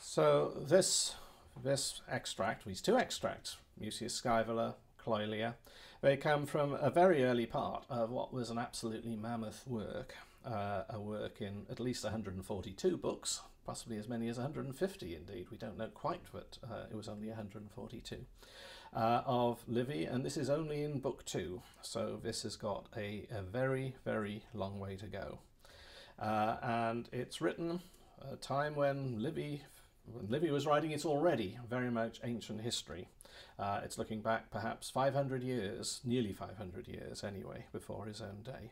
So this extract, these two extracts, Mucius Scaevola, Cloelia, they come from a very early part of what was an absolutely mammoth work, a work in at least 142 books, possibly as many as 150 indeed, we don't know quite, but it was only 142, of Livy, and this is only in book 2, so this has got a very, very long way to go. And it's written at a time when Livy was writing, it's already very much ancient history. It's looking back perhaps 500 years, nearly 500 years anyway, before his own day.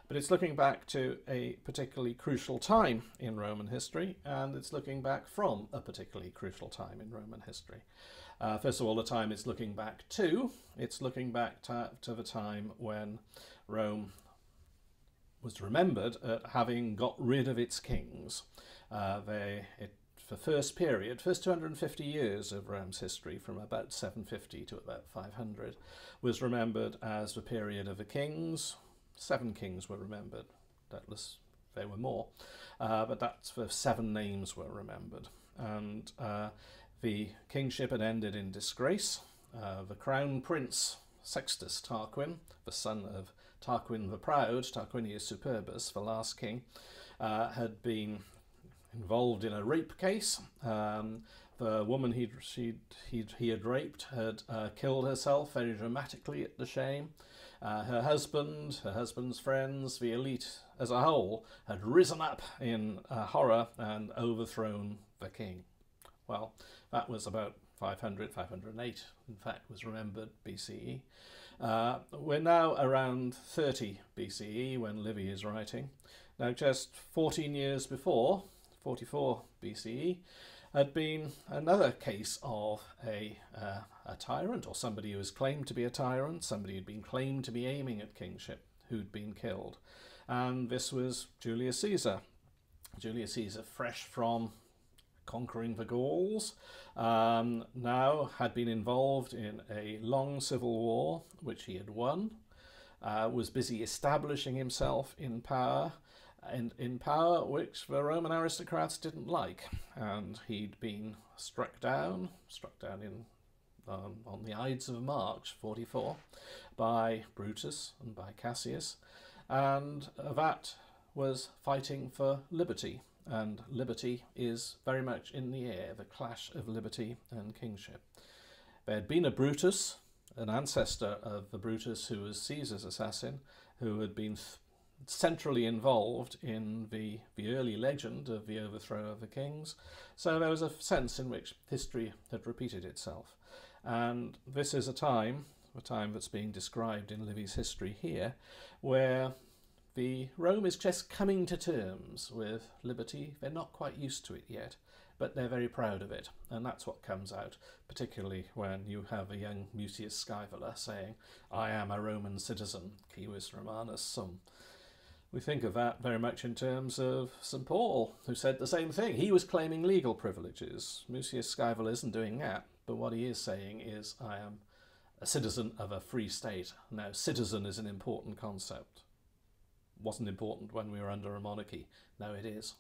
But it's looking back to a particularly crucial time in Roman history, and it's looking back from a particularly crucial time in Roman history. First of all, the time it's looking back to the time when Rome was remembered at having got rid of its kings. The first 250 years of Rome's history, from about 750 to about 500, was remembered as the period of the kings. 7 kings were remembered. Doubtless there were more, but that's the 7 names were remembered. And the kingship had ended in disgrace. The crown prince, Sextus Tarquin, the son of Tarquin the Proud, Tarquinius Superbus, the last king, had been involved in a rape case. The woman he had raped had killed herself very dramatically at the shame. Her husband's friends, the elite as a whole, had risen up in horror and overthrown the king. Well, that was about 500, 508, in fact, was remembered BCE. We're now around 30 BCE when Livy is writing. Now, just 14 years before, 44 BCE, had been another case of a tyrant, or somebody who was claimed to be a tyrant, somebody who'd been claimed to be aiming at kingship, who'd been killed. And this was Julius Caesar. Julius Caesar, fresh from conquering the Gauls, now had been involved in a long civil war, which he had won, was busy establishing himself in power, and in power which the Roman aristocrats didn't like, and he'd been struck down on the Ides of March 44 by Brutus and by Cassius, and that was fighting for liberty, and liberty is very much in the air, the clash of liberty and kingship. There had been a Brutus, an ancestor of the Brutus who was Caesar's assassin, who had been centrally involved in the early legend of the overthrow of the kings. So there was a sense in which history had repeated itself. And this is a time that's being described in Livy's history here, where Rome is just coming to terms with liberty. They're not quite used to it yet, but they're very proud of it. And that's what comes out, particularly when you have a young Mucius Scaevola saying, "I am a Roman citizen, civis Romanus sum." We think of that very much in terms of St. Paul, who said the same thing. He was claiming legal privileges. Mucius Scaevola isn't doing that, but what he is saying is, I am a citizen of a free state. Now, citizen is an important concept. Wasn't important when we were under a monarchy. Now it is.